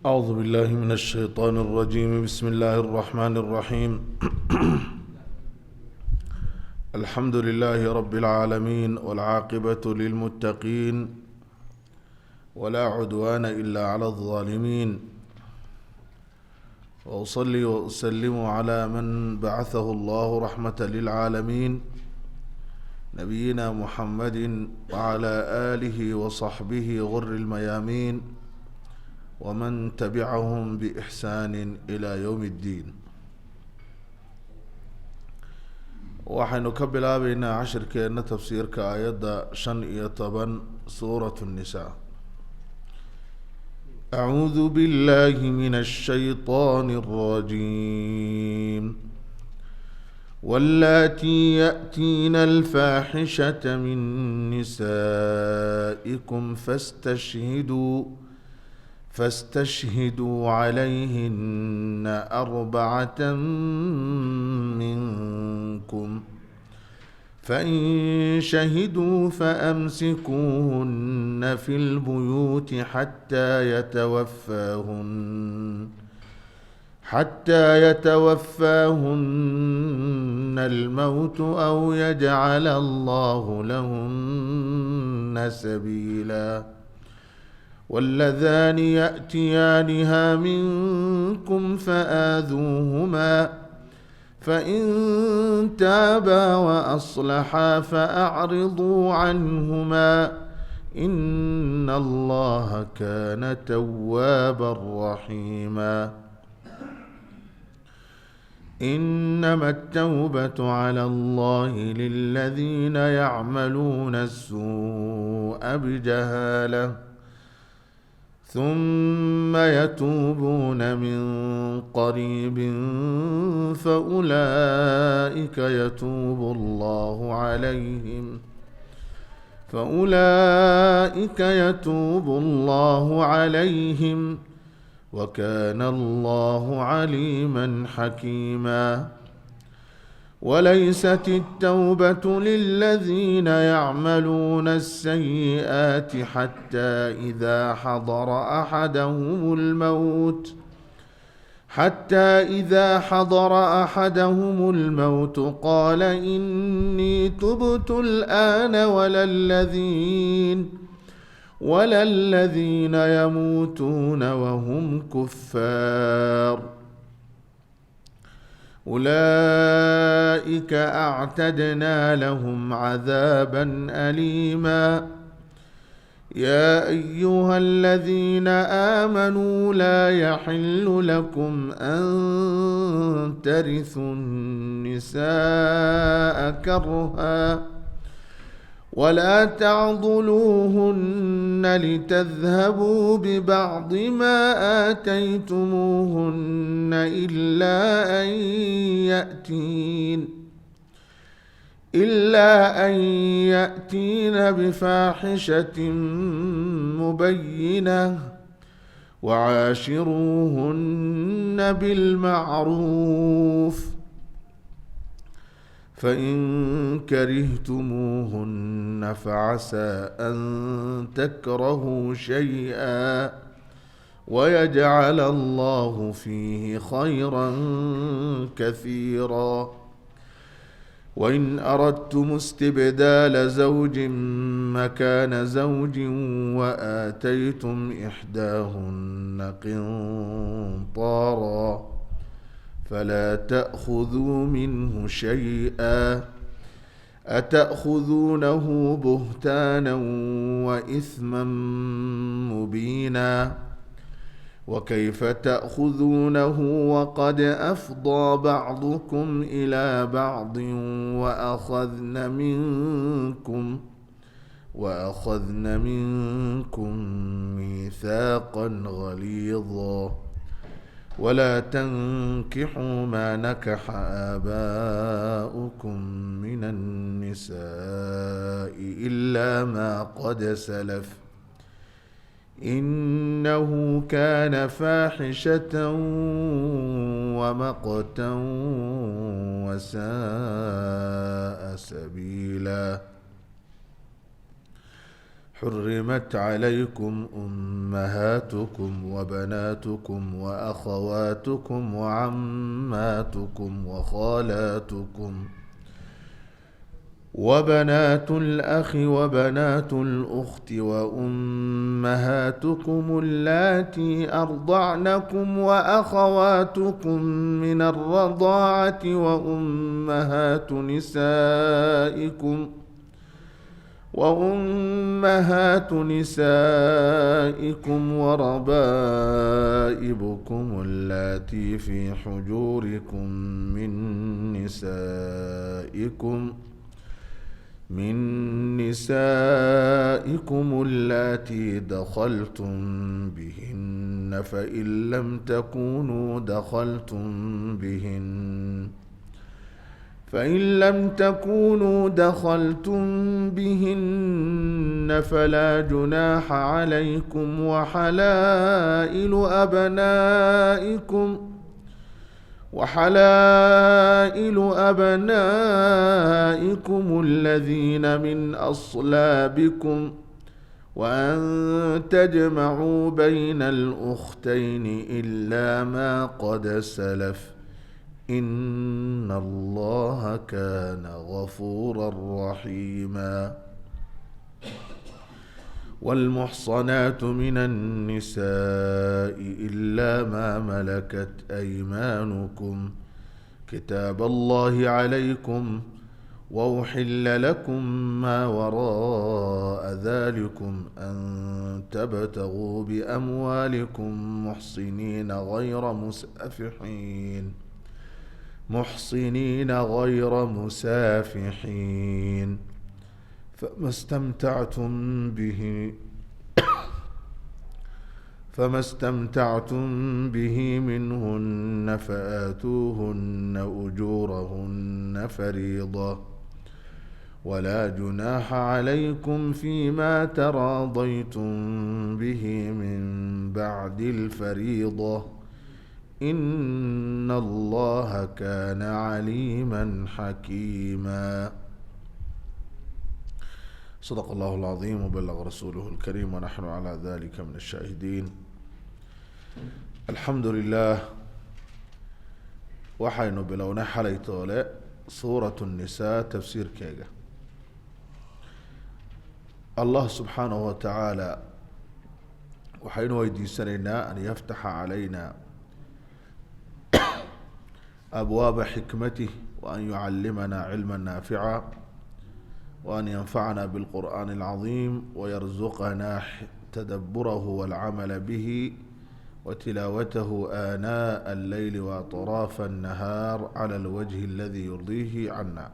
أعوذ بالله من الشيطان الرجيم. بسم الله الرحمن الرحيم. الحمد لله رب العالمين، والعاقبة للمتقين، ولا عدوان إلا على الظالمين. وأصلي وأسلم على من بعثه الله رحمة للعالمين، نبينا محمد وعلى آله وصحبه غر الميامين، ومن تبعهم بإحسان إلى يوم الدين. waxaynu ka bilaabeynaa cashirkeenna tafsiirka aayadda 15 suurة النساء. أعوذ بالله من الشيطان الرجيم. واللاتي يأتين الفاحشة من نسائكم فاستشهدوا عليهن 4 منكم، فإن شهدوا فأمسكوهن في البيوت حتى يتوفاهن الموت أو يجعل الله لهن سبيلا. واللذان يأتيانها منكم فآذوهما، فإن تابا وأصلحا فأعرضوا عنهما، إن الله كان توابا رحيما. إنما التوبة على الله للذين يعملون السوء بجهالة ثم يتوبون من قريب فأولئك يتوب الله عليهم، وكان الله عليما حكيما. وليست التوبة للذين يعملون السيئات حتى إذا حضر أحدهم الموت قال إني تبت الآن، ولا الذين يموتون وهم كفار، أولئك أعتدنا لهم عذابا أليما. يا أيها الذين آمنوا لا يحل لكم أن ترثوا النساء كرها، ولا تعضلوهن لتذهبوا ببعض ما آتيتموهن إلا أن يأتين بفاحشة مبينة، وعاشروهن بالمعروف، فإن كرهتموهن فعسى أن تكرهوا شيئا ويجعل الله فيه خيرا كثيرا. وإن أردتم استبدال زوج مكان زوج وآتيتم إحداهن قنطارا فلا تأخذوا منه شيئا، أتأخذونه بهتانا وإثما مبينا، وكيف تأخذونه وقد أفضى بعضكم إلى بعض وأخذن منكم ميثاقا غليظا. ولا تنكحوا ما نكح آباؤكم من النساء إلا ما قد سلف، إنه كان فاحشة ومقتا وساء سبيلا. حرمت عليكم أمهاتكم وبناتكم وأخواتكم وعماتكم وخالاتكم وبنات الأخ وبنات الأخت وأمهاتكم اللاتي أرضعنكم وأخواتكم من الرضاعة وأمهات نسائكم وربائبكم اللاتي في حجوركم من نسائكم اللاتي دخلتم بهن فإن لم تكونوا دخلتم بهن فلا جناح عليكم وحلائل أبنائكم الذين من أصلابكم وأن تجمعوا بين الأختين إلا ما قد سلف إن الله كان غفورا رحيما. والمحصنات من النساء إلا ما ملكت أيمانكم كتاب الله عليكم وأحل لكم ما وراء ذلكم أن تبتغوا بأموالكم محصنين غير مسافحين فما استمتعتم به منهن فآتوهن أجورهن فريضة ولا جناح عليكم فيما تراضيتم به من بعد الفريضة إن الله كان عليما حكيما. صدق الله العظيم وبلغ رسوله الكريم ونحن على ذلك من الشاهدين. الحمد لله. waxaynu bilownay xalay toole suuratu الnisaa tafsiirkeega. allah subxaanahu wa tacaala waxaynu weydiisanaynaa an yaftaxa calayna abwaaba xikmatih وأن يعلمنا علما نافعا وأن ينفعنا بالقرآن العظيم ويرزقنا تدبره والعمل به وتلاوته آناء الليل وأطراف النهار على الوجه الذي يرضيه عنا.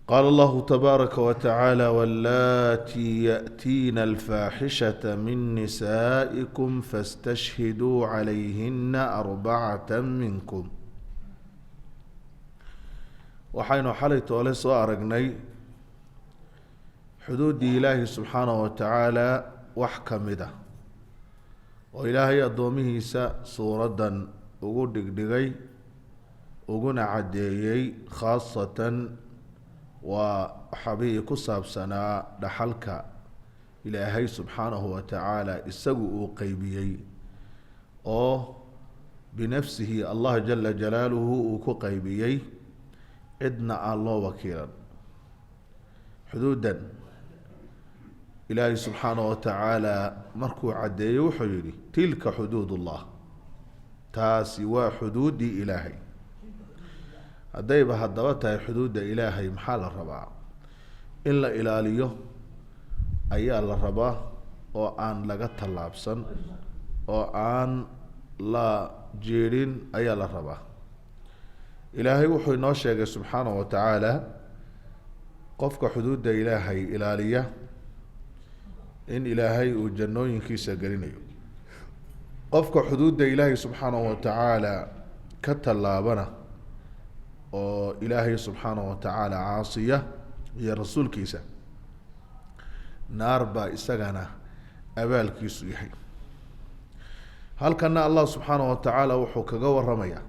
قال الله تبارك وتعالى واللاتي يأتين الفاحشة من نسائكم فاستشهدوا عليهن 4 منكم. waxaynu xalay toole soo aragnay xuduuddii ilaahi subxaanahu wa tacaala wax ka mid ah oo ilaahay addoomihiisa suuraddan ugu dhigdhigay uguna caddeeyey khaasatan waa xabii ku saabsanaa dhaxalka ilaahay subxaanahu wa tacaala isagu uu qeybiyey oo binafsihi allah jala jalaaluhu uu ku qeybiyey cidna aan loo wakiilan. xuduuddan ilaahay subxaanahu wa tacaala markuu caddeeyey wuxuu yidhi tilka xuduudullah, taasi waa xuduuddii ilaahay. haddayba haddaba tahay xuduudda ilaahay maxaa la rabaa? in la ilaaliyo ayaa la rabaa oo aan laga tallaabsan oo aan la jeedhin ayaa la rabaa. ilaahay wuxuu inoo sheegay subxaanahu wa tacaala qofka xuduudda ilaahay ilaaliya in ilaahay uu jannooyinkiisa gelinayo. qofka xuduudda ilaahay subxaanahu wa tacaala ka tallaabana oo ilaahay subxaanahu wa tacaala caasiya iyo rasuulkiisa naar baa isagana abaalkiisu yahay. halkana allah subxaanahu wa tacaala wuxuu kaga waramayaa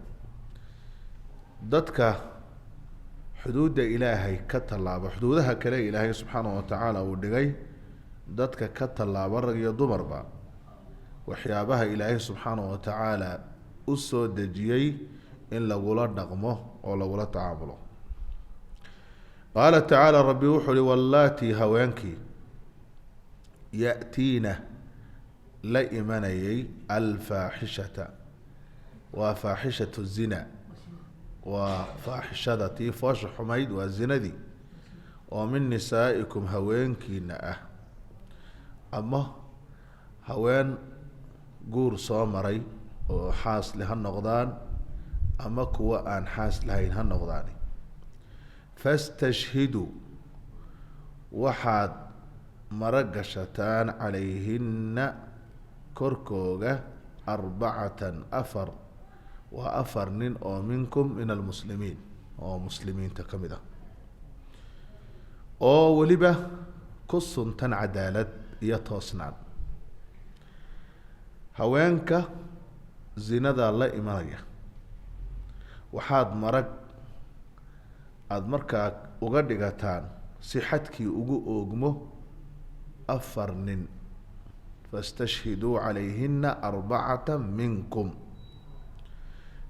dadka حدود إلهي كتلاب حدودها كلا إلهي سبحانه وتعالى ودقي ذاتك كتلاب الرقية دمربا وحيابها إلهي سبحانه وتعالى أسو دجيي إن لغولا نغمه أو لغولا تعامله قال تعالى ربي وحلي واللاتي هوانكي يأتينا لإيمانيي الفاحشة وفاحشة الزنا وفاحشة فاش حميد والزنا دي ومن نسائكم هوانكي نأه أما هوان قور صامري وحاس لها النغضان أما كوا أن حاس لهين هالنغضاني فاستشهدوا وحد مرقشتان عليهن كركوغة 4 أفر وأفر نين أو منكم من المسلمين أو مسلمين تكمدة أو ولبه قصن تن عدالة يتوسنان هوانك زينة الله إيمانية وحاد مرق aada markaa uga dhigataan si xadkii ugu oogmo 4 nin fastashhiduu calayhina 4 minkum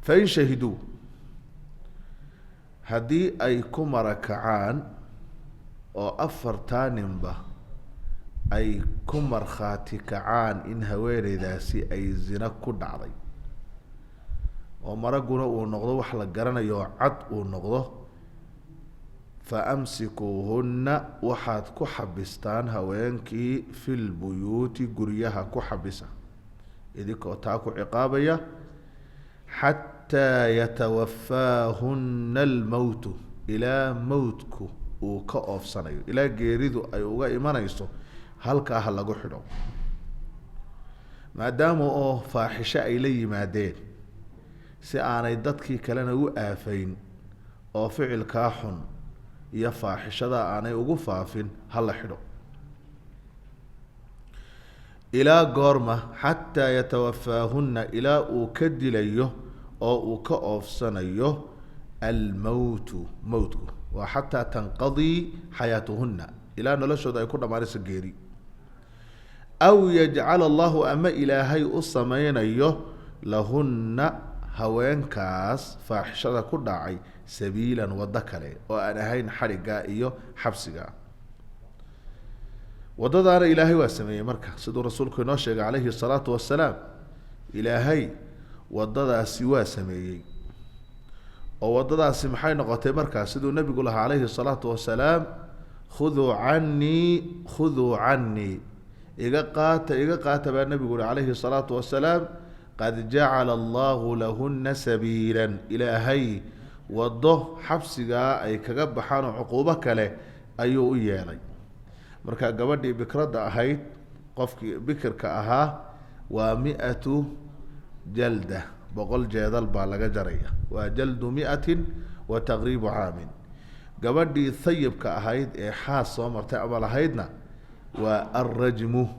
fain shahiduu haddii ay ku marakacaan oo 4 ninba ay ku markhaati kacaan in haweeneydaasi ay zina ku dhacday oo maraguna uu noqdo wax la garanayo cad uu noqdo فأمسكوهن وحد كحبستان هوانكي في البيوت قريها كحبسة إذا كتاكو عقابية حتى يتوفاهن الموت إلى موتك وكأف سنة إلى جيريدو أيوغا إيمان يستو هل كاهل لغحنو ما دامو فاحشة إلي مادين سيانا يددكي كلنا وآفين أو فعل كاحن iyo faaxishada aanay ugu faafin hal xidho ila goorma hatta yatawaffahunna ila uu ka dilayo oo uu ka oofsanayo al-mawtu mawtku wa hatta tanqadi hayatuhunna ila noloshooda ay ku dhamaanayso geeri aw yaj'al Allahu ama ilaahay u sameeynayo lahunna haweenkaas faaxishada ku dhacay سبيلا ودكله وأنا هين حرقة إيو حبسها وضدار إلهي واسمية مركز سيد رسولك ناشق عليه الصلاة والسلام إلهي وضدار سوا سمية ووضدار سمحين نقطة مركز سيد النبي قال عليه الصلاة والسلام خذوا عني إذا قات النبي قال عليه الصلاة والسلام قد جعل الله لهن سبيلا إلهي wado xabsiga ay kaga baxaan cuquubo kale ayuu u yeelay marka gabadhii bikrada ahayd qofkii bikirka ahaa waa 100 jalda 100 jeedal baa laga jaraya waa jaldu 100 wa taqribu aamin gabadhii thayibka ahayd ee xaas soo martay ama lahaydna waa arrajmu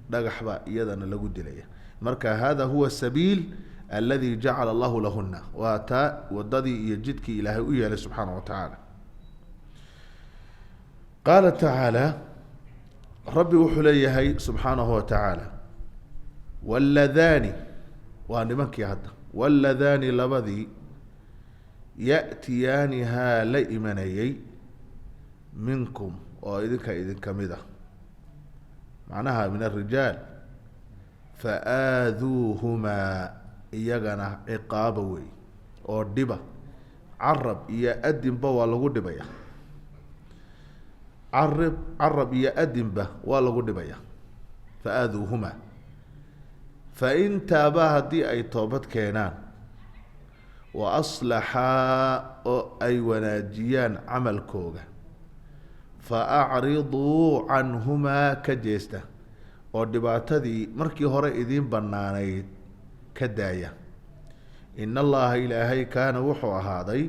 dhagax baa iyadana lagu dilaya marka hada huwa sabiil الذي جعل الله لهن واتا وددي يجدك إلهي إياه سبحانه وتعالى قال تعالى ربي وحليه سبحانه وتعالى واللذان وانمك يا هذا واللذان لبذي يأتيانها لئمنيي منكم وإذن كمده معناها من الرجال فآذوهما iyagana ciqaaba wey oo dhiba carab iyo adinba waa lagu dhibaya carab iyo adinba waa lagu dhibaya faaduuhuma fain taabaa haddii ay toobad keenaan wa aslaxaa oo ay wanaajiyaan camalkooga fa acriduu canhumaa ka jeesta oo dhibaatadii markii hore idiin bannaanayd كدايا إن الله إلهي كان وحو هذا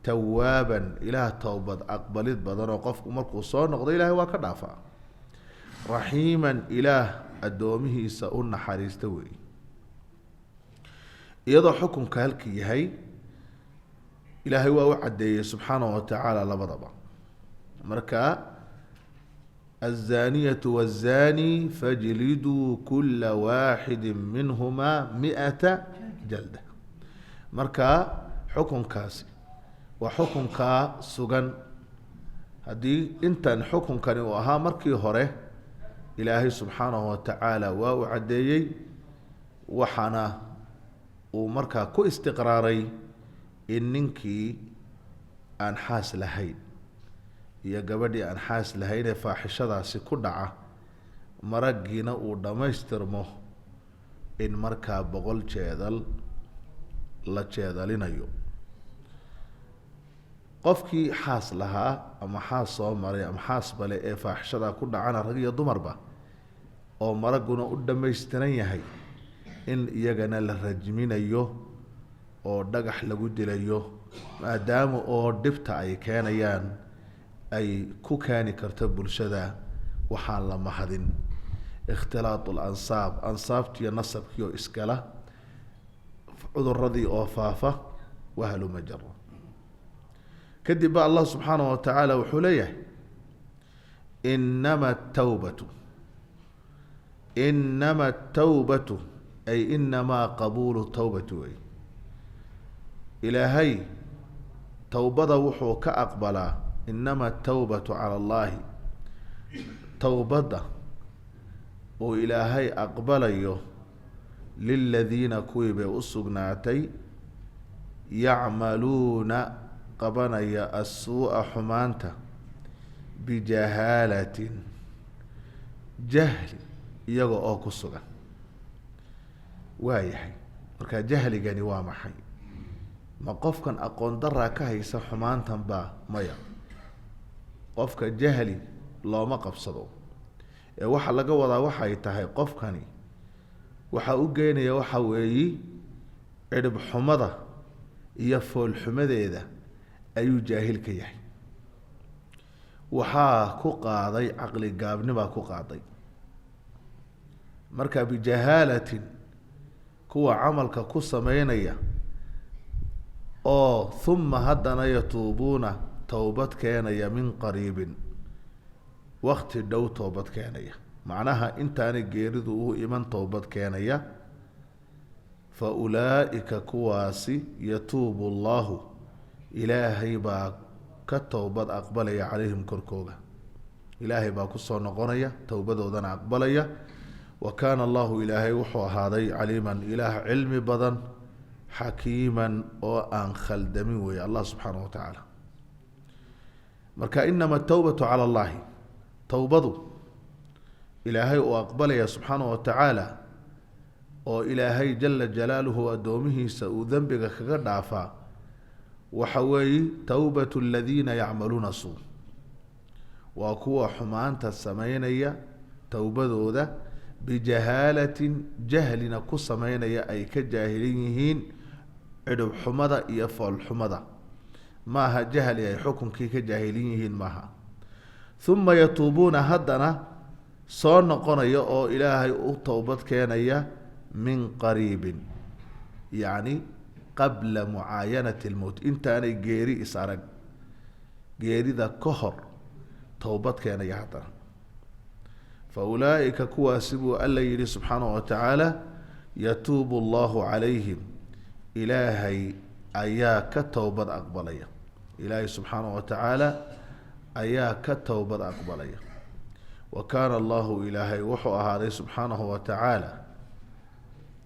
توابا إله توبة أقبلت بدن وقف مركو صار نقضي إلهي وكدافع رحيما إله الدومه سأون حريستوي iyadoo xukunka halkii yahay إلهي وعدي سبحانه وتعالى لبضبا مركا الزانية والزاني فاجلدوا كل واحد منهما 100 جلدة مركا حكم كاسي وحكم كا سجن هدي انت حكم كان وها مركي هره إلهي سبحانه وتعالى وعدي وحنا ومركا كو استقراري إنكي أنحاس لهين يا gabadhii aan xaas lahayn ee faaxishadaasi ku dhaca maragiina uu dhamaystirmo in markaa 100 jeedal la jeedalinayo qofkii xaas lahaa ama xaas soo maray ama xaas bale ee faaxishada ku dhacana rag iyo dumarba oo maraguna u dhamaystiran yahay in iyagana la rajminayo oo dhagax lagu dilayo maadaama oo dhibta ay keenayaan أي كوكاني كرتب الشدا وحال لما هذين اختلاط الأنصاب أنصاب تي نصب كيو إسكالة عذر رضي أوفافة وهل مجرة كدب الله سبحانه وتعالى وحليه إنما التوبة أي إنما قبول التوبة أي إلهي توبة وحو كأقبلا إنما التوبة على الله توبة وإلهي أقبليه للذين كويب أسقناتي يعملون قبني السوء حمانته بجهالة جهل يغو أوكو السقن وايحي مركا جهل جاني وامحي ما قف كان أقون درا كهيسا حمانتا با ميا qofka jahli looma qabsado ee waxa laga wadaa waxa ay tahay qofkani waxa uu geenaya waxa weeyi cirib xumada iyo fool xumadeeda ayuu jaahil ka yahay waxa ku qaaday aqli gaabnima ku qaaday marka bi jahalatin kuwa amalka ku sameeynaya oo thumma hadana yatuubuna توبت كينيا من قريب وقت دو توبت كينيا معناها انت انا جيردو ايمان توبت كينيا فأولئك كواسي يتوب الله إلهي با كتوبت أقبليا عليهم كركوغا إلهي با كسو نغنيا توبتو دان أقبليا وكان الله إلهي وحو هذا عليما إله علم بدن حكيما وأن خلدمي الله سبحانه وتعالى مركا إنما التوبة على الله توبضوا إلهي وأقبل سبحانه وتعالى وإلهي جل جلاله ودومه سأذنبك كغدعفا وحوي توبة الذين يعملون السوء وأكوى حمان السمينية توبضوا ذا بجهالة جهلنا كسمينية أي كجاهلينهين عدو حمضة يفعل حمضة ماها جهل أي حكم كي كجاهلين ماها ثم يتوبون هدنا صار قنيا أو إلهي أو توبت كينيا من قريب يعني قبل معاينة الموت انت أنا جيري إسارك جيري ذا كهر توبت كينيا هدنا فأولئك كواسبوا ألا يلي سبحانه وتعالى يتوب الله عليهم إلهي أياك توبة أقبلية إلهي سبحانه وتعالى أياك توبة أقبلية وكان الله إلهي وحو هذا سبحانه وتعالى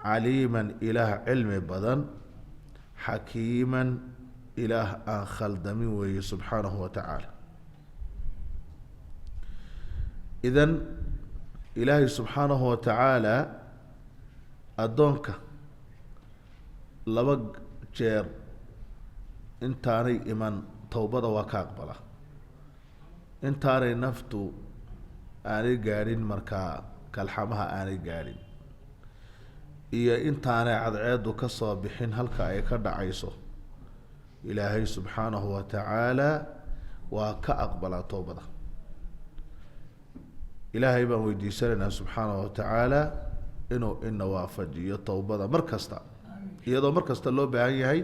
عليما إله علم بدن حكيما إله آخر دمي سبحانه وتعالى إذن إلهي سبحانه وتعالى أدونك لبق جير انتاني إيمان توبة وكاقبلة انتاني نفتو آني قارين مركا كالحمها آني قارين إيا انتاني عدعيدو كصابحين هلكا اي كدعيسو إلهي سبحانه وتعالى وكاقبلة توبة إلهي بان ويديسرنا سبحانه وتعالى إنه وافجي توبة مركزتا iyadoo markasta loo baahan yahay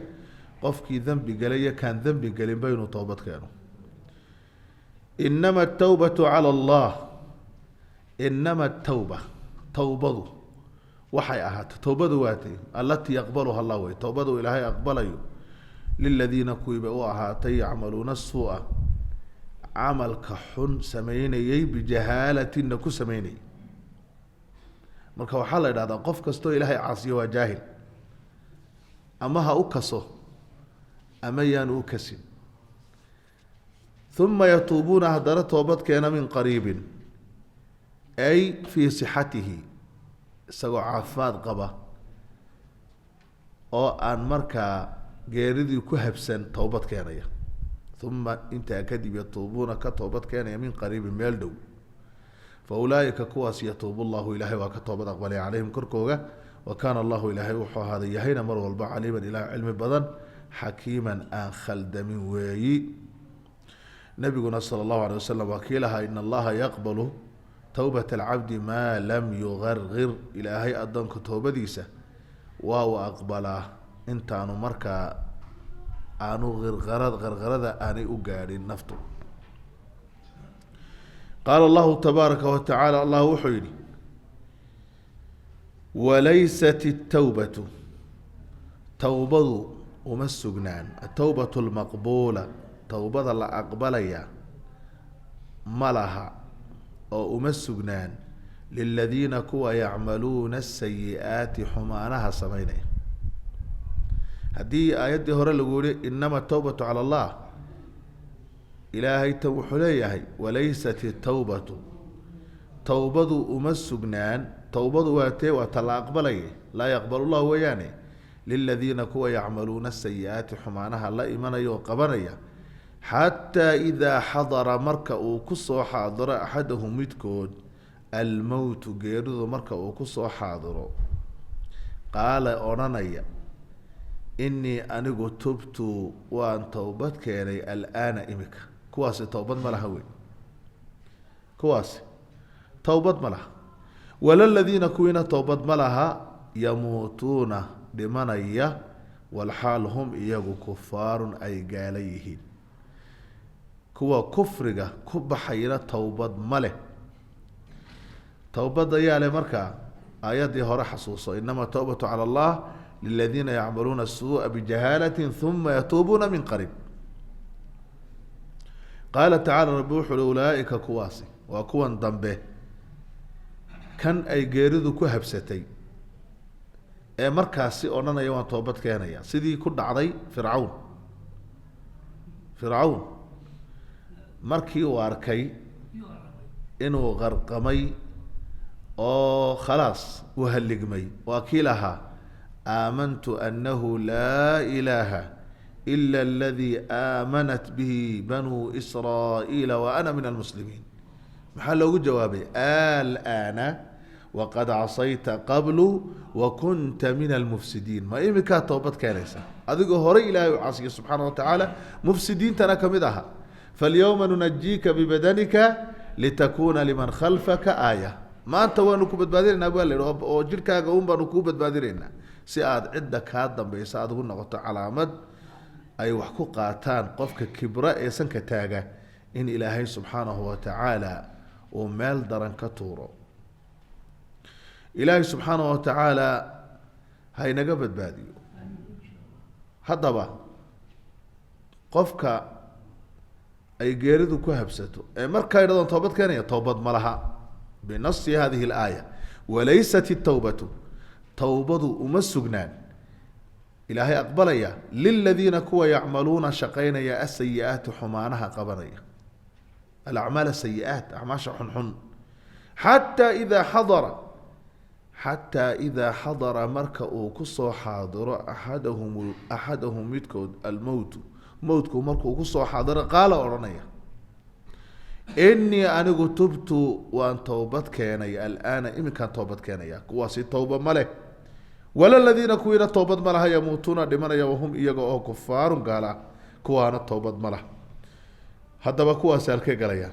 قفكي ذنب قليا كان ذنب قليا بين توبة كانوا. إنما التوبة على الله. إنما التوبة توبة وحي أهات توبة واتي التي يقبلها الله توبة إلهي أقبله للذين كويبوا أهاتي يعملون السوء عمل كحن سميني بجهالة نكو سميني marka waxa la yiraahdaa qof kasto ilaahay caasiyo waa jaahil ama ha u kaso ama yaan u kasin thumma yatubuna hadara toobad keena min qariibin ay fi sihhatihi isagoo caafimaad qaba oo aan markaa geeridii ku habsan toobad keenaya thumma inta kadib yatubuna ka toobad keenaya min qariibin meel dhow فأولئك كواس يتوب الله إلهي وكتوب أقبل عليهم كركوغا وكان الله إلهي وحو هذا يهينا مر والبع عليما إلى علم بدن حكيما أنخل دم وي نبينا صلى الله عليه وسلم وكيلها إن الله يقبل توبة العبد ما لم يغرغر إلهي أدن كتوبة ديسة وهو أقبله انت أنو مركا أنو غرغرد أني أقاري النفط قال الله تبارك وتعالى الله وحيني وليست التوبة توبة ومسجنان التوبة المقبولة توبة لا أقبليا ملها أو مسجنان للذين كوا يعملون السيئات حمانها سمينين هذه آيات هورا لقولي إنما التوبة على الله إلهي توحليه وليست التوبة توبة أمسجنان توبة واتي وتلا أقبليه لا يقبل الله وياني للذين كوا يعملون السيئات حمانها لا إيمان يوقبنيا حتى إذا حضر مركأ كسو حاضر أحدهم يتكون الموت غير مركأ كسو حاضر قال أرانيا إني أنيقو تبت وأن توبت كيني الآن إمك كواسي توبت ملهوي كواسي توبت مله ولا الذين كوين توبت ملها يموتون بمنية والحال هم إياغو كفار أي قاليهين كوا كفرقة كب حيرة توبت مله توبت ديالي مركا آيات دي هورا حصوصة إنما توبة على الله للذين يعملون السوء بجهالة ثم يتوبون من قريب قال تعالى ربوح لأولئك كواسي وكوان ضمبه كان أي جيردو كهبستي أي مركاسي أننا يوان توبت كينيا سيدي كل عضي فرعون مركي واركي إنه غرقمي أو خلاص وهلقمي وكيلها آمنت أنه لا إله إلا الذي آمنت به بنو إسرائيل وأنا من المسلمين محل جوابي الآن وقد عصيت قبل وكنت من المفسدين ما إمكا توبت كارثة أذكر هوري إلهي عصي سبحانه وتعالى مفسدين تنكمدها فاليوم ننجيك ببدنك لتكون لمن خلفك آية ما أنت وانكو بتبادرين أبوالي وجيركا قوم بانكو بتبادرين si aad cidda kaa dambaysa aad ugu noqoto calaamad ay wax ku qaataan qofka kibra ee sanka taaga in ilaahay subxaanahu wa tacaala uu meel daran ka tuuro ilaahay subxaanahu wa tacaala ha inaga badbaadiyo haddaba qofka ay geeridu ku habsato ee markay dhadon toobad keenaya toobad ma laha binasi hadihi alaaya walaysat الtawbatu توبة أمسجنان إلهي أقبليا للذين كوا يعملون شقين يا السيئات حمانها قبريا الأعمال السيئات أعمال حنحن حتى إذا حضر مركأ كسو حاضر أحدهم يتكود الموت موتكو مركأ كسو حاضر قال أرنيا إني أنا تبت وأن توبت كيني الآن إمي كان توبت كيني كواسي توبة ملك ولا الذين كوين توبت ملها يموتون لمن وهم إيقوا كفار قال كوانا توبت ملها هذا بكواسي الكي قليا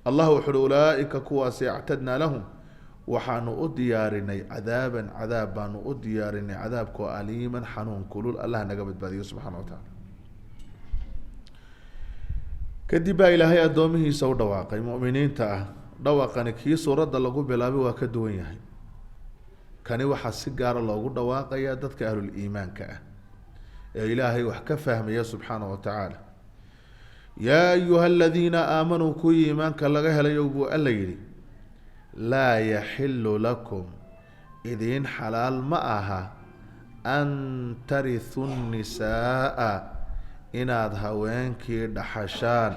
الله وحر أولئك كواسي اعتدنا لهم waxaanu u diyaarinay cadaaban cadaab baanu u diyaarinay cadaabkoo aliiman xanuun kulul allah naga badbaadiyo subxaana wa tacaala. kadib baa ilaahay addoomihiisa u dhawaaqay mu'miniinta ah. dhawaaqani kii suuradda lagu bilaabay waa ka duwan yahay. kani waxaa si gaara loogu dhawaaqayaa dadka ahlul iimaanka ah ee ilaahay wax ka fahmaya subxaana wa tacaala. yaa ayuha aladiina aamanuu kuwii iimaanka laga helayo buu alla yidhi laa yaxilu lakum idiin xalaal ma aha an tarisu nnisaaa inaad haweenkii dhaxashaan.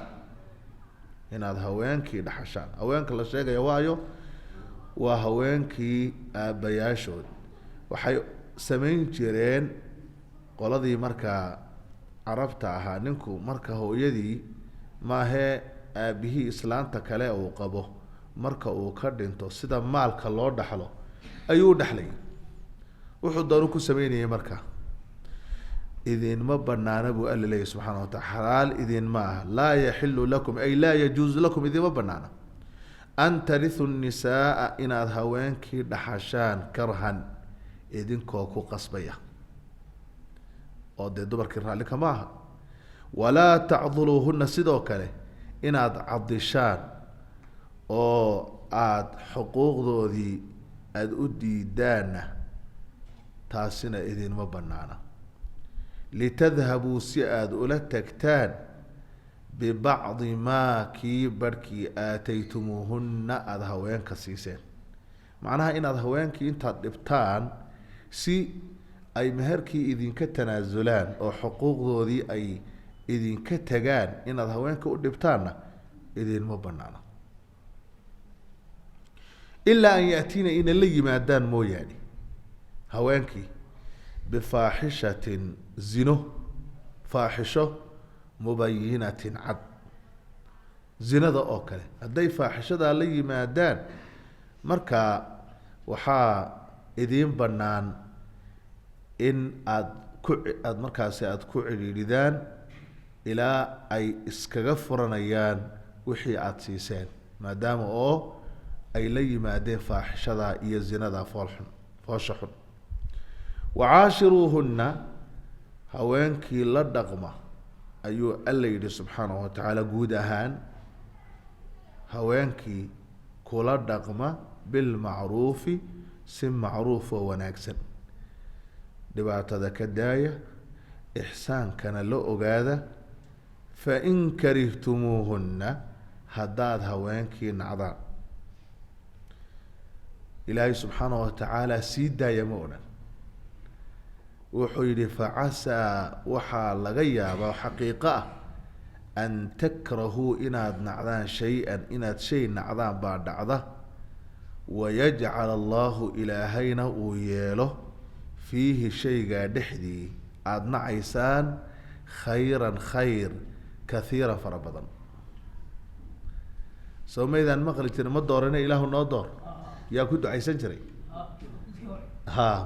haweenka la sheegaya waayo waa haweenkii aabbayaashood. waxay samayn jireen qoladii markaa carabta ahaa, ninku marka hooyadii maahee aabihii islaanta kale uu qabo marka uu ka dhinto sida maalka loo dhaxlo ayuu u dhexlayay. wuxuu doonu ku sameynayay marka. idinma banaana buu alla leeyahy subxaana wa taala, xalaal idinma aha. laa yaxilu lakum ay laa yajuuzu lakum idinma banaana an tarisu nnisaaa inaad haweenkii dhaxashaan karhan idinkoo ku qasbaya oo dee dumarkii raalli kama aha. walaa tacduluuhuna sidoo kale inaad cadishaan oo aada xuquuqdoodii aada u diidaanna taasina idinma banaana. litadhabuu si aada ula tagtaan bibacdi maa kii barhkii aataytumuuhunna aada haweenka siiseen. macnaha inaad haweenkii intaad dhibtaan si ay meherkii idinka tanaasulaan oo xuquuqdoodii ay idinka tagaan inaad haweenka u dhibtaanna idinma banaana. ilaa an yaatiina inay la yimaadaan mooyaane haweenkii bifaaxishatin zino, faaxisho mubayinatin cad. zinada oo kale hadday faaxishadaa la yimaadaan markaa waxaa idiin bannaan in aada markaasi aada ku cidhiidhidaan ilaa ay iskaga furanayaan wixii aada siiseen, maadaama oo ay la yimaadeen faaxishadaa iyo zinadaa foosha xun. wacaashiruuhunna haweenkii la dhaqma ayuu alla yidhi subxaanahu wa tacaala. guud ahaan haweenkii kula dhaqma bilmacruufi si macruuf oo wanaagsan. dhibaatada ka daaya, ixsaankana la ogaada. fain karihtumuuhunna haddaad haweenkii nacdaan. ilaahay subxaanahu wa tacaala sii daaya ma odhan. wuxuu yidhi facasaa waxaa laga yaabaa xaqiiqo ah an takrahuu inaad nacdaan shay-an inaad shay nacdaan baa dhacda. wayajcal allahu ilaahayna uu yeelo fiihi shaygaa dhexdii aada nacaysaan khayran khayr kathiiran fara badan. soo maydaan maqli jirin ma doorane ilaahu noo door. yaa ku ducaysan jiray?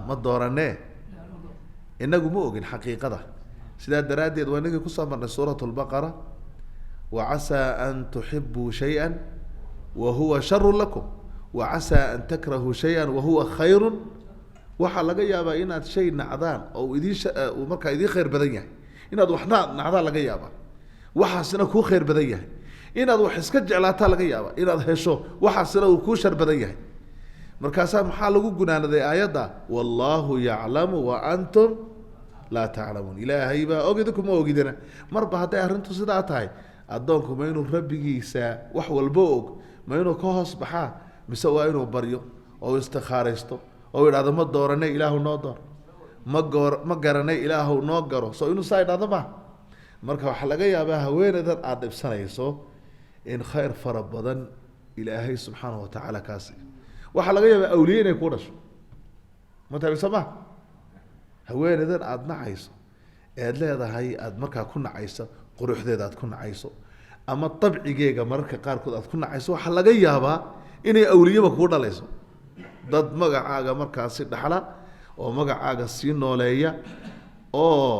ma doorane. inagu ma ogin xaqiiqada. sidaa daraaddeed waa inagii kusoo marnay suurat lbaqara wacasaa an tuxibuu shaya wahuwa sharu lakum wacasaa an takrahuu shaya wahuwa khayru. waxaa laga yaabaa inaad shay nacdaan oo uu markaa idiin khayr badan yahay. inaad wax nacdaan laga yaabaa, waxaasina kuu khayr badan yahay. inaad wax iska jeclaataa laga yaabaa, inaad hesho waxaasina uu kuu shar badan yahay. markaasaa maxaa lagu gunaanaday aayadda wallaahu yaclamu wa antum laa taclamuun. ilaahay baa og idinkuma ogidina. marba hadday arrintu sidaa tahay addoonku ma inuu rabbigiisa wax walbo og ma inuu ka hoos baxaa, mise waa inuu baryo oo istikhaaraysto oo idhahdo ma dooranay ilaahu noo door, ma garanay ilaahu noo garo. soo inuu saa idhahdo ma. marka waxaa laga yaabaa haweeneydan aada dhibsanayso in khayr fara badan ilaahay subxaanahu wa tacaala kaasi. waxaa laga yaabaa awliye inay ku dhasho mataabisa ma. haweeneydan aada nacayso ead leedahay aada markaa ku nacayso quruxdeeda aad ku nacayso ama dabcigeega mararka qaarkood aad ku nacayso, waxaa laga yaabaa inay awliyaba kuu dhalayso. dad magacaaga markaasi dhaxla oo magacaaga sii nooleeya oo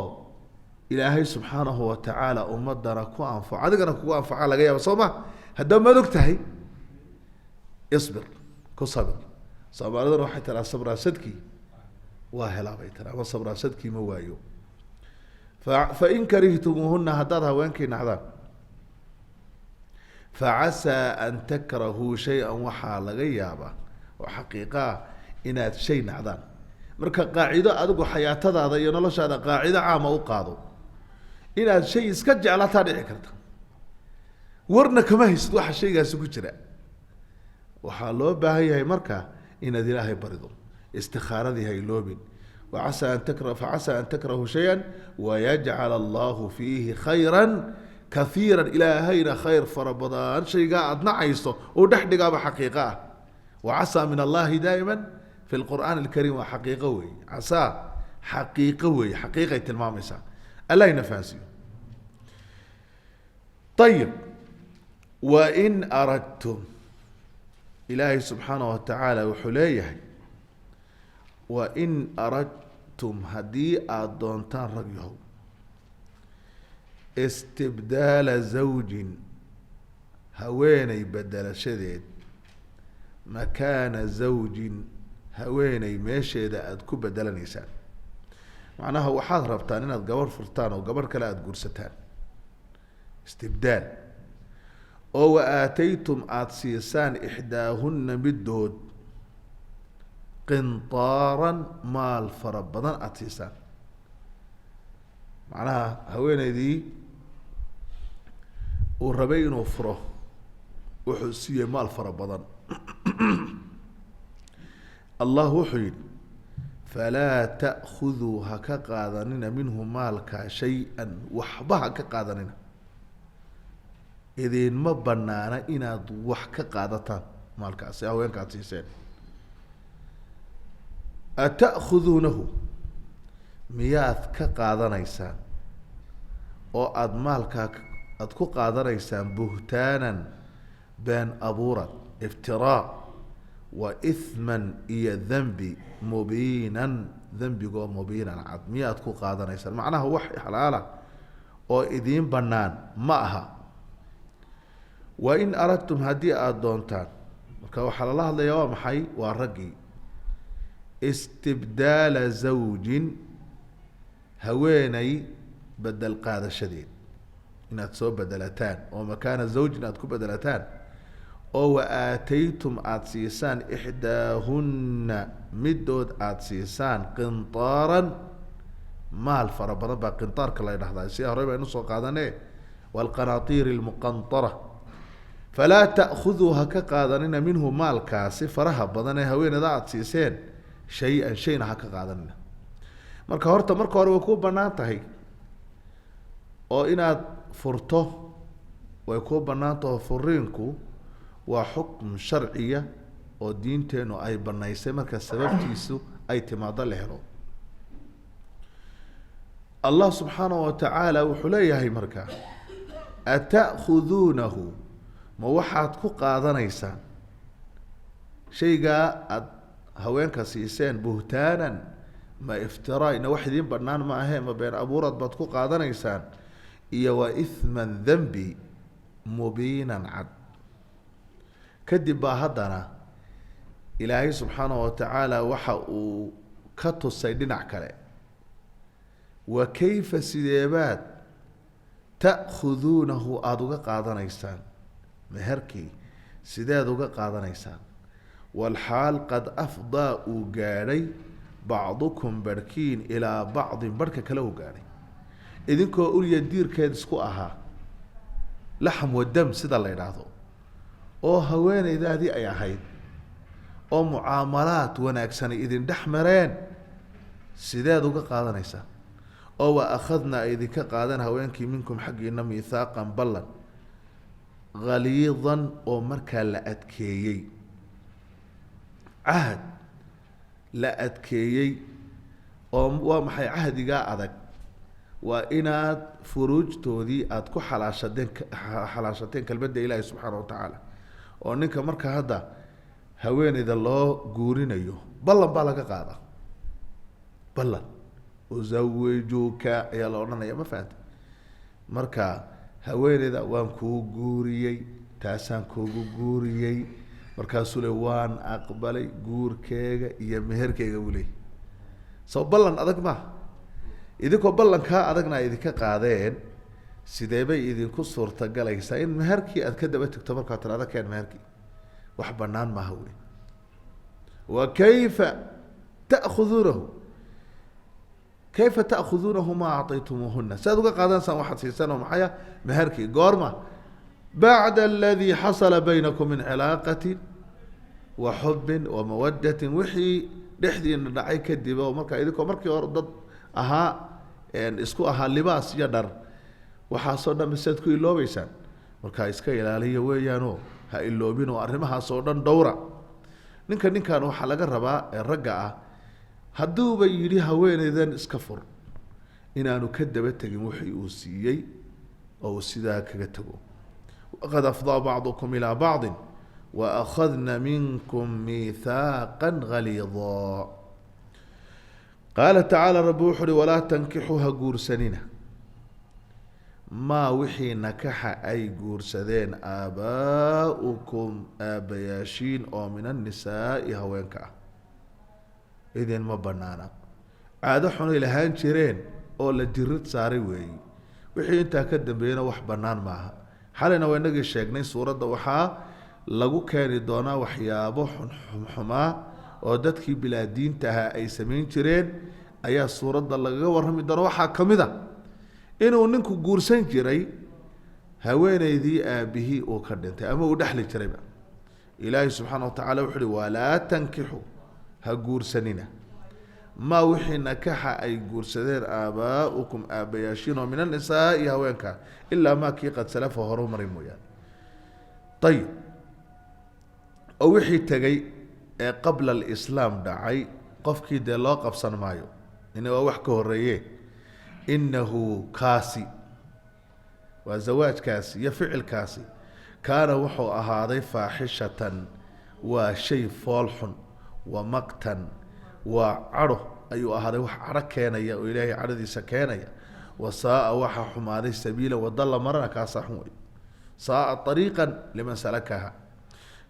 ilaahay subxaanahu wa tacaala ummadana ku anfaco adigana kugu anfaca laga yaaba. soo ma haddaba maad og tahay isbir ku sabir soomaalidana waxay tiraa sabraasadkii waa helaa bay tiraa ama sabraasadkii ma waayo fain karihtumuuhuna haddaad haweenkii nacdaan facasaa an takrahuu shay-an waxaa laga yaabaa oo xaqiiqaa inaad shay nacdaan marka qaacido adigu xayaatadaada iyo noloshaada qaacido caama u qaado inaad shay iska jeclataa dhici karta warna kama haysid waxa shaygaasi ku jira waxaa loo baahan yahay marka inaad ilaahay barido istikaaradii hayloobin facasaa an takrahuu shaya wayajcal allahu fiihi khayra kaiira ilaahayna khayr fara badan shaygaa aada nacayso uu dhex dhigaaba xaqiiqo ah wacasaa min allahi daa'ima fi lqur'aan alkariim waa xaqiiqo weeye casaa xaqiiqo weeye xaqiiqay tilmaamaysaa allah ina fahansiiyo ayib wain aradtum ilaahay subxaanah watacaala wuxuu leeyahay wain aradtum haddii aada doontaan rag yahow istibdaala zawjin haweeney bedelashadeed makaana zawjin haweeney meesheeda aada ku bedelanaysaan macnaha waxaad rabtaan inaad gabarh furtaan oo gabarh kale aada guursataan istibdaal oo wa aataytum aada siisaan ixdaahunna middood qintaaran maal fara badan aada siisaan macnaha haweeneydii uu rabay inuu furo wuxuu siiyey maal fara badan allah wuxuu yihi falaa ta'khuduu ha ka qaadanina minhu maalka shay-an waxba ha ka qaadanina idinma banaana inaad wax ka qaadataan maalkaasi haweenka ad siiseen ata'khuduunahu miyaad ka qaadanaysaan oo aada maalkaa aada ku qaadanaysaan buhtaanan been abuurad iftiraa wa ithman iyo dembi mubiinan dembigoo mubiinan cad miyaad ku qaadanaysaan macnaha wax xalaala oo idiin banaan ma aha wain aradtum haddii aada doontaan marka waxaa lala hadlayaa waa maxay waa raggii istibdaala zawjin haweeney bedel qaadashadeed inaad soo bedelataan oo makaana zawjin aada ku bedelataan oo wa aataytum aada siisaan ixdaahunna middood aada siisaan qintaaran maal fara badan baa qintaarka la dhahdaa si horey baynu soo qaadane waalqanaatiir almuqantara falaa ta'khuduu ha ka qaadanina minhu maalkaasi faraha badan ee haweeneyda aada siiseen shay-an shayna ha ka qaadanina marka horta marka hore way kuu banaan tahay oo inaad furto way kuu banaan taho furiinku waa xukm sharciya oo diinteenu ay banaysay marka sababtiisu ay timaado la helo allah subxaanahu watacaala wuxuu leeyahay marka ata'khuduunahu ma waxaad ku qaadanaysaan shaygaa aada haweenka siiseen buhtaanan ma iftiraa ina wax idiin banaan ma ahe ma been abuurad baad ku qaadanaysaan iyo wa ithman dembi mubiinan cad kadib baa haddana ilaahay subxaanahu watacaala waxa uu ka tusay dhinac kale wa kayfa sideebaad ta'khuduunahu aada uga qaadanaysaan meherkii sideed uga qaadanaysaan walxaal qad afdaa uu gaadhay bacdukum barhkiin ilaa bacdin barhka kale uu gaadhay idinkoo ulya diirkeed isku ahaa laxm wadam sida la ydhaahdo oo haweeneydaadii ay ahayd oo mucaamalaad wanaagsani idin dhex mareen sideed uga qaadanaysaa oo wa akhadnaa idinka qaadan haweenkii minkum xaggiina miithaaqan ballan haliidan oo markaa la adkeeyey cahad la adkeeyey oo waa maxay cahdigaa adag waa inaad furuujtoodii aada ku xalaashateen kelmadda ilaahi subxaana watacaala oo ninka marka hadda haweeneyda loo guurinayo ballan baa laga qaada ballan uzawijuka ayaa la odhanaya ma fahanta marka haweeneyda waan kuu guuriyey taasaan kuugu guuriyey markaasuu le waan aqbalay guurkeega iyo meherkeega buu leeyay soo ballan adag maaha idinkoo ballankaa adagna ay idinka qaadeen sidee bay idinku suurtagalaysaa in meherkii aad ka daba tegto markaa tirada keen meherkii wax banaan maaha wey wa kayfa ta'khuduunahu kayfa ta'khuduunahu ma acطaytumuuhuna si aad uga qaadanaysaan waxaad siisaan oo maxaya meherkii goorma bacda aladii xasala baynakum min cilaaqatin wa xubbin wa mawadatin wixii dhexdiina dhacay kadib oo markaa idinkoo markii hore dad ahaa isku ahaa libaas iyo dhar waxaasoo dhan basaad ku iloobeysaan markaa iska ilaaliya weeyaanoo ha iloobin oo arrimahaas oo dhan dhowra ninkan waxaa laga rabaa ee ragga ah hadduuba yidhi haweeneydan iska fur inaanu ka daba tegin wixii uu siiyey oo uu sidaa kaga tago waqad afdaa bacdukum ilaa bacdin wa akhadna minkum miithaaqa galiidaa qaala tacaala rabbi wuxu uhi walaa tankixuu ha guursanina maa wixii nakaxa ay guursadeen aabaa'ukum aabbayaashiin oo min annisaa'i haweenka ah idin ma banaana caado xunay lahaan jireen oo la jirid saaray weeyi wixii intaa ka dambeeyana wax banaan maaha xalayna waa inagii sheegnay suuradda waxaa lagu keeni doonaa waxyaabo xunxumaa oo dadkii bilaa diinta ahaa ay samayn jireen ayaa suuradda lagaga warrami doona waxaa ka mid a inuu ninku guursan jiray haweeneydii aabihii uu ka dhintay ama uu dhexli jirayba ilaahay subxaana wa tacala wuxu uhi walaa tankixu ha guursanina maa wixii nakaxa ay guursadeen aabaa'ukum aabbayaashiin oo min annisaa'i haweenka ilaa maa kii qad salafa horu maray mooyaane ayib oo wixii tegay ee qabla alislaam dhacay qofkii dee loo qabsan maayo ina waa wax ka horeeye inahu kaasi waa zawaajkaasi iyo ficilkaasi kaana wuxuu ahaaday faaxishatan waa shay fool xun wa maqtan waa cadho ayuu ahaaday wax cadho keenaya oo ilaahay cadhadiisa keenaya wa saaa waxaa xumaaday sabiila wada la marana kaasaa xun wey saaa ariiqan liman salakaha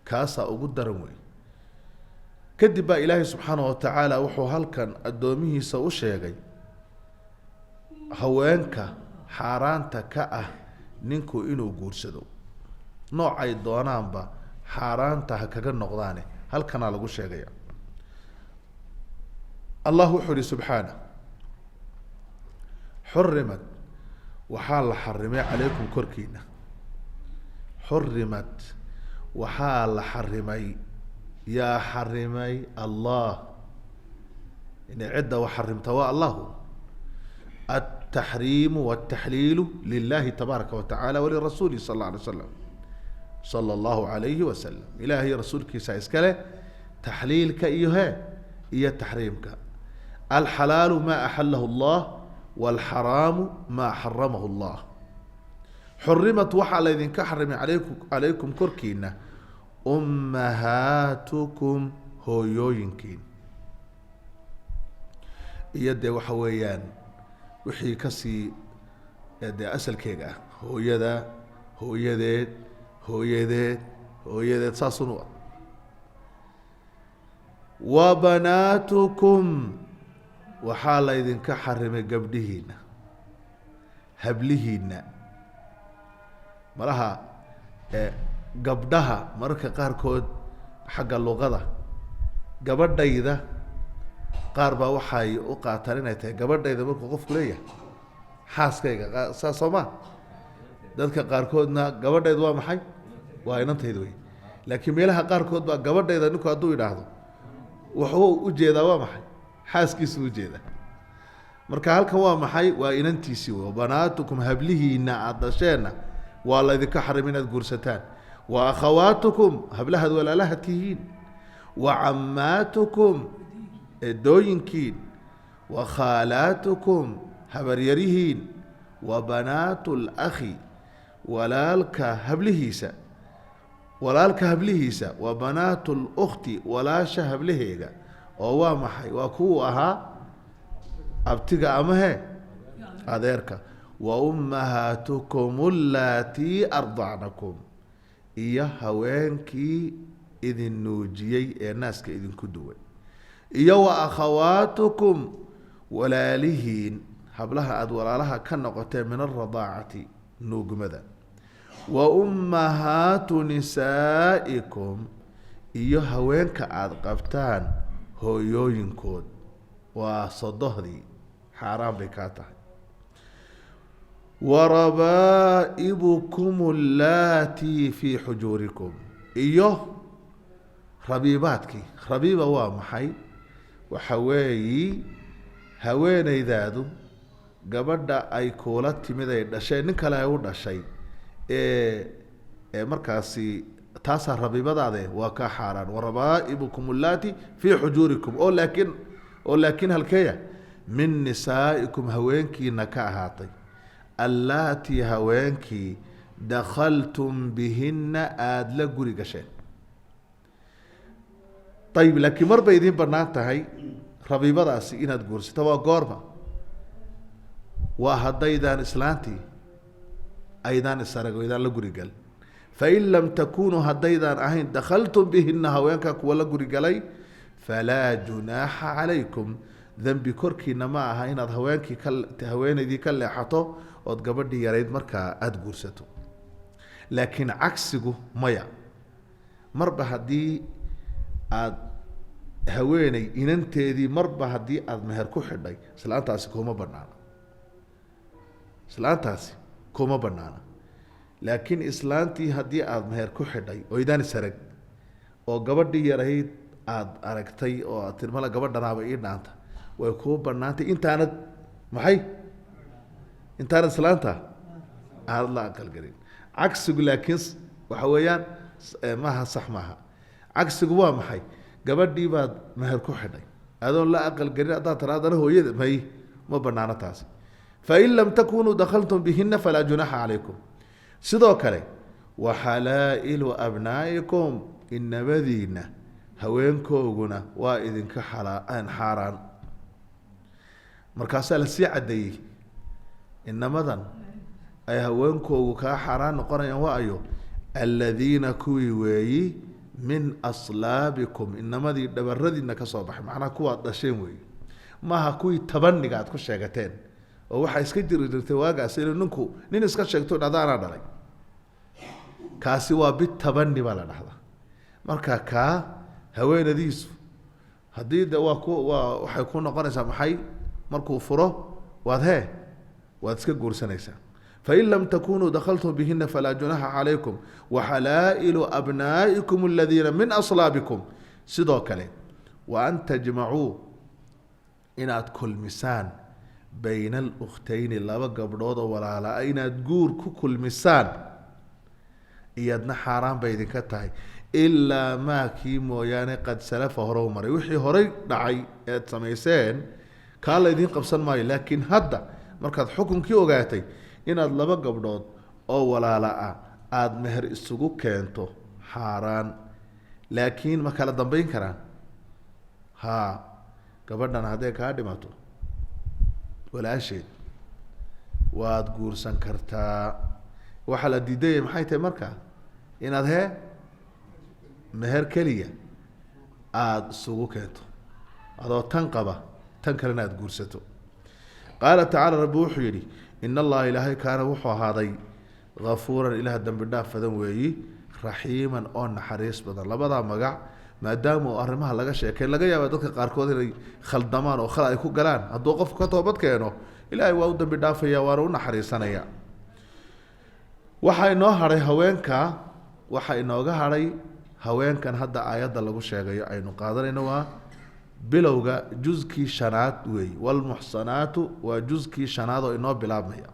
kaasaa ugu daran wey kadib baa ilaahay subxaana wa tacaala wuxuu halkan addoomihiisa u sheegay haweenka xaaraanta ka ah ninku inuu guursado noocay doonaanba xaaraanta ha kaga noqdaane halkanaa lagu sheegaya allah wuxuu ihi subxaana xurimat waxaa la xarimay calaykum korkiina xurimat waxaa la xarimay yaa xarimay allah ina cidda wa xarimta waa allahu التحريم والتحليل لله تبارك وتعالى ولرسوله صلى الله عليه وسلم صلى الله عليه وسلم إلهي رسولك سايسكاله تحليلك إيها إيا تحريمك الحلال ما أحله الله والحرام ما حرمه الله حرمت وحال إذن كحرم عليكم كركينا أمهاتكم هويوينكين إيا وحويان wixii kasii dee asalkeega ah hooyada hooyadeed saasun u ah wa banaatukum waxaa la ydinka xarimay gabdhihiina hablihiina malaha gabdhaha mararka qaarkood xagga luqada gabadhayda qaar baa waxay u qaataan inay tahay gabadhayda markuu qofku leeyahay xaaskayga saa soo ma dadka qaarkoodna gabadhayda waa maxay waa inantayda wey laakiin meelaha qaarkood baa gabadhayda ninku hadduu idhaahdo wuxuu ujeedaa waa maxay xaaskiisu ujeedaa marka halkan waa maxay waa inantiisii wey banaatukum hablihiina aada dhasheenna waa laydinka xarim inaad guursataan wa akhawaatukum hablahaad walaalaha tihiin wa cammaatukum eedooyinkiin wa khaalaatukum habaryarihiin wa banaatu lakhi walaalka hablihiisa wa banaatu lukti walaasha hablaheega oo waa maxay waa kuwu ahaa abtiga ama he adeerka wa ummahaatukum allatii ardacnakum iyo haweenkii إذن نوجيي الناس كإذن كدوي إيو أخواتكم ولا لهين حبلها أدولا لها كنقطة من الرضاعة نوجمدا وأمهات نسائكم إيو هوينك أدقفتان هو يوينكود وصدهدي حرام بكاته وربائبكم اللاتي في حجوركم إيوه ربيباتك ربيبة وامحي وحوي هويني ذادو gabadha ay koola timid ay dhashay nin kale ay u dhashay markaasi taasa rabibadaade waa ka xaraan warabaibukum allati fi hujurikum laakin halkeeya min nisaikum haweenkiina ka ahaatay allati haweenkii dakhaltum bihinna aad la guri gasheen طيب laakiin mar bay idin bannaan tahay rabibadaasi inaad guursato waa goorma وهديدان إسلانتي أيضان السرق وإذان لقرقل فإن لم تكونوا هديدان أهين دخلتم بهن هوينك ولا قرقلي فلا جناح عليكم ذنب كركي نما هين هوينك هوين ذي كل حطو وتقبضي يريد مركا أدقرستو لكن عكسه ميا مربى هدي هويني إن أنت ذي مربى هدي مهر كحدي سلانت أسكو ما بنانا islaantaasi kuma banaana laakiin islaantii haddii aad meher ku xidhay oo idaan sarag oo gabadhii yarayd aad aragtay oo aad tirmala gabadhanaaba ii dhaanta way ku banaantay intaanad islaanta aad la aqal galin cagsigu laakiin waxa weeyaan maaha sax maaha cagsigu waa maxay gabadhii baad meher ku xidhay adoon la aqal galin haddaad tiraadana hooyada ma banaana taasi فإن لم تكونوا دخلتم بهن فلا جناح عليكم سيدوكالي وحلائل أبنائكم إن بذينا هوينكوغنا وإذن كحلان حاران مركاسة لسيعة دي إن مذن أي هوينكوغ كحاران قرن وأيو الذين كوي من أصلابكم إنما ذي دبردي إنك صباح معنا كوا دشين وي ما كوي تبني قاعد كل شيء oo waxa iska jirtay waagaas inuu ninku nin iska sheegto dhadaana dhalay kaasi waa bid tabani baa la dhaxdaa marka ka haweenadiisu hadii waxay ku noqonaysaa maxay markuu furo waad iska guursanaysaa فإن لم تكونوا دخلتم بهن فلا جناح عليكم وحلائل أبنائكم الذين من أصلابكم سدوكله وأن تجمعوا إن كل مسان بين الأختين لابا قبضوض ولا لا أين تقول كل مسان إيادنا حرام بيدن كتاي إلا ما كيمو يعني قد سلف هرو مري وحي هري دعي سميسين قال لدين قبصان ماي لكن هدا مركز حكم كي وقاتي إن لابا قبضوض أو ولا لا آد مهر السقوك كينتو حرام لكن ما كلا دنبين كران قبضنا هديك هادماتو ولا شيء واد قورسان كرتا وحلا ديدي محايته مركا إن هذا مهر كلية آد سوقكتو هذا تنقبة تنكرنا آد قورستو قال تعالى رب وحيري إن الله إلهي كان وحو هذا غفورا إله الدم بالناف فذن ويي رحيما أون حريص بدن لبدا مقع maadaama arrimaha laga sheekay laga yaabo dadka qaarkood inay khaldamaan oo khalad ay ku galaan hadduu qof ka toobad keeno ilaahay waa u dambi dhaafaya waana u naxariisanaya waxa inoo haray haweenka waxa inooga haray haweenkan hadda aayadda lagu sheegayo aynu qaadanayno waa bilowga juzkii shanaad weey wal muhsanaatu waa juzkii shanaad oo inoo bilaabmaya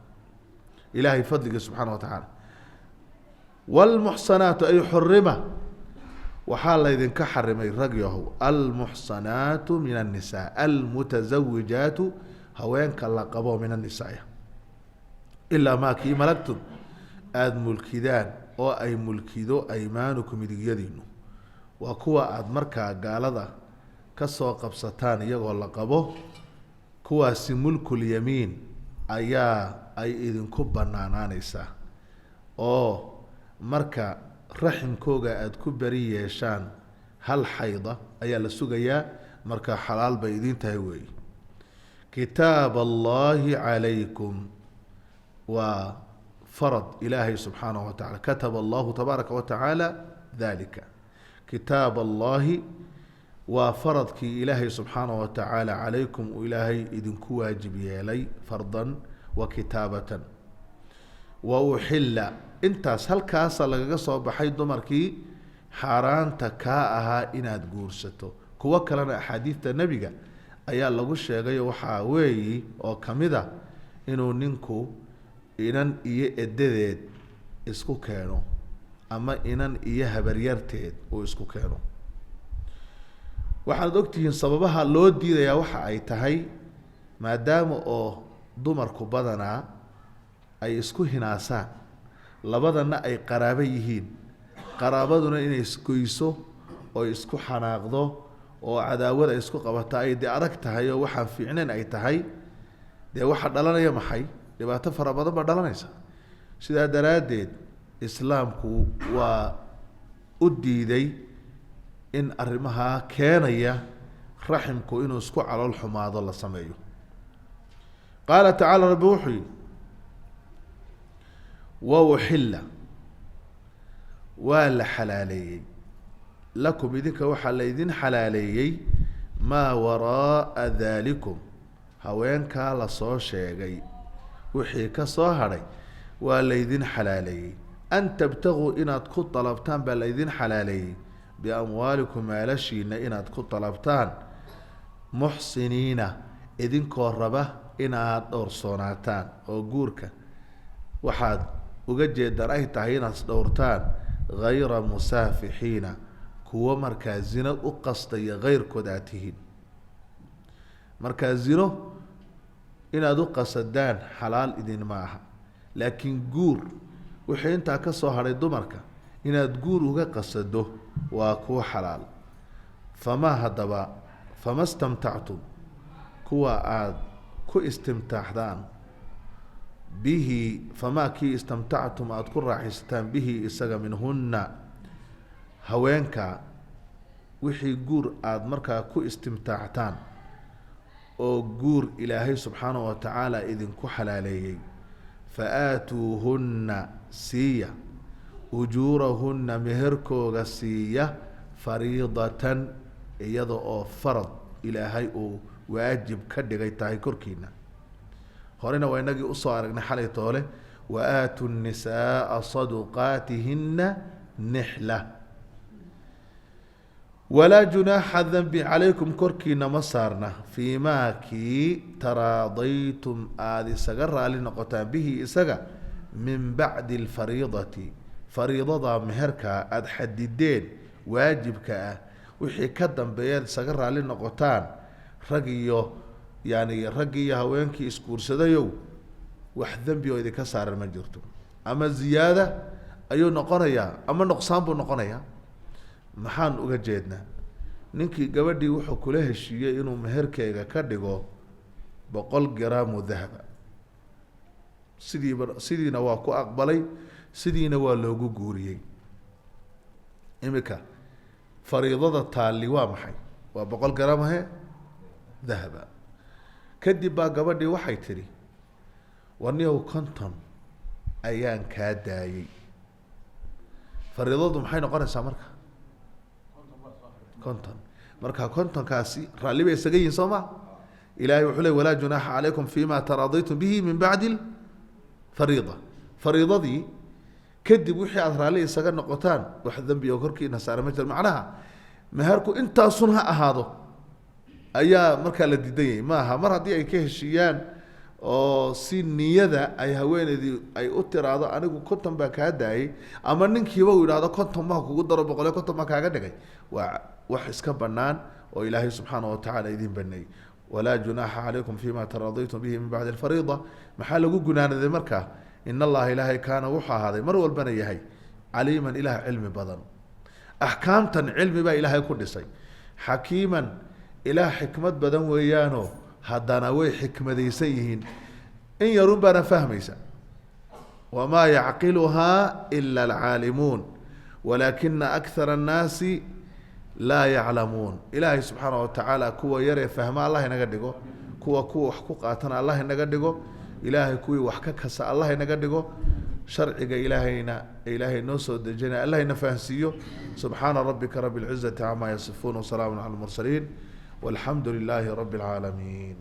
ilaahay fadliga subxaanahu wa tacaala wal muhsanaatu ay xurrima وحال إذن كحرمي رقيه المحصنات من النساء المتزوجات هوين كاللقبوا من النساء إلا ما كي ملكتم آد ملكدان أو أي ملكدو أيمانكم يدينو وكوا آد مركا قالدا كسو قبستان يغو اللقبو كوا سملك اليمين أي إذن كبنا نانيسا أو مركا raximkooga aad ku bari yeeshaan hal xayda ayaa la sugayaa marka xalaal bay idin tahay weeye kitaab allahi calaykum waa farad ilaahay subxaanahu wa tacala kataba allahu tabaaraka wa tacaala dalika kitaab allahi waa faradkii ilaahay subxaanahu wa tacaala calaykum uu ilaahay idinku waajib yeelay fardan wa kitaabatan wa uxilla intaas halkaasa lagaga soo baxay dumarkii xaaraanta kaa ahaa inaad guursato kuwo kalena axaadiidta nebiga ayaa lagu sheegay waxaa weeyi oo kamid a inuu ninku inan iyo edadeed isku keeno ama inan iyo habaryarteed uu isku keeno waxaad ogtihiin sababaha loo diidayaa waxa ay tahay maadaama oo dumarku badanaa ay isku hinaasaan labadana ay qaraabo yihiin qaraabaduna inay isgoyso oo isku xanaaqdo oo cadaawada isku qabata ay dee adag tahay oo waxaan fiicnayn ay tahay dee waxa dhalanaya maxay dhibaato fara badan baa dhalanaysa sidaa daraaddeed islaamku waa u diiday in arrimaha keenaya raximku inuu isku calool xumaado la sameeyo qaala tacaala rabbi wuxuu yihi wa uxilla waa la xalaaleeyey lakum idinka waxaa laydin xalaaleeyey maa waraa'a daalikum haweenkaa lasoo sheegay wixii ka soo hadhay waa laydin xalaaleeyey an tabtaguu inaad ku dalabtaan baa laydin xalaaleeyey biamwaalikum maalashiina inaad ku dalabtaan muxsiniina idinkoo raba inaad dhowrsoonaataan oo guurka waxaad uga jeedaan ay tahay inaad dhowrtaan hayra musaafixiina kuwo markaa zino u qastaya keyrkood aad tihiin markaa zino inaad u qasadaan xalaal idinma aha laakiin guur wixii intaa ka soo hadhay dumarka inaad guur uga qasado waa kuwa xalaal famaa haddaba fama stamtactum kuwa aada ku istimtaaxdaan bihi famaa kii istamtactum aada ku raaxaysataan bihi isaga minhunna haweenka wixii guur aada markaa ku istimtaaxtaan oo guur ilaahay subxaanahu wa tacaala idinku xalaaleeyey fa aatuuhunna siiya ujuurahunna meherkooga siiya fariidatan iyada oo farad ilaahay uu waajib ka dhigay tahay korkiina horena waa inagii usoo aragnay xalay toole wa aatu nisaaa saduqaatihina nixla walaa junaaxa danbi calaykum korkiina ma saarna fii maa kii taraadaytum aada isaga raali noqotaan bihi isaga min bacdi alfariidati fariidada meherka aada xadideen waajibka ah wixii ka dambeeyaad isaga raali noqotaan rag iyo yani raggii iyo haweenkii isguursadayow wax dembi oo idinka saaran ma jirto ama ziyaada ayuu noqonayaa ama nuqsaan buu noqonayaa maxaan uga jeednaa ninkii gabadhii wuxuu kula heshiiyey inuu meherkeyga ka dhigo 100 graamu dahaba sidiina waa ku aqbalay sidiina waa loogu guuriyey imika fariidada taali waa maxay waa 100 graam he dahaba kadib baa gabadhii waxay tidhi warniyow 50 ayaan kaa daayey fariidadu maxay noqonaysaa marka 50 marka 50kaasi raalli bay isaga yihiin soo ma ilaahay wuxuu leey walaa junaaxa calaykum fima taraadaytum bihi min bacdi fariida fariidadii kadib wixii aada raalli isaga noqotaan wax dembi oo korkiina saara ma jiro macnaha meherku intaasun ha ahaado ayaa markaa la diidan yahay maaha mar haddii ay ka heshiiyaan oo si niyada ay haweeneydii ay u tiraahdo anigu 50 baa kaa daayay ama ninkiiba uu yidhaahdo 50 baa kugu daro 150 baa kaaga dhigay waa wax iska banaan oo ilaahay subxaanahu wa tacaala idin baneeyey walaa junaaxa calaykum fima taraadaytum bihi min bacdi alfariida maxaa lagu gunaanaday markaa in allaha ilaahay kaana wuxuu ahaaday mar walbana yahay caliiman ilaah cilmi badan axkaamtan cilmi baa ilaahay ku dhisay xakiiman ilaah xikmad badan weeyaanoo haddana way xikmadaysan yihiin in yarun baana fahmaysa wamaa yacqiluhaa ila alcaalimuun ولكن أكثر الناس لا يعلمون إلهي سبحانه وتعالى كوا يري فهم الله ينقدقه كوا حقوقاتنا الله ينقدقه إلهي كوي وحككس الله ينقدقه شرعك إلهي نوسو دجنا الله ينفهسيه سبحان ربك رب العزة عما يصفون وسلام على المرسلين والحمد لله رب العالمين.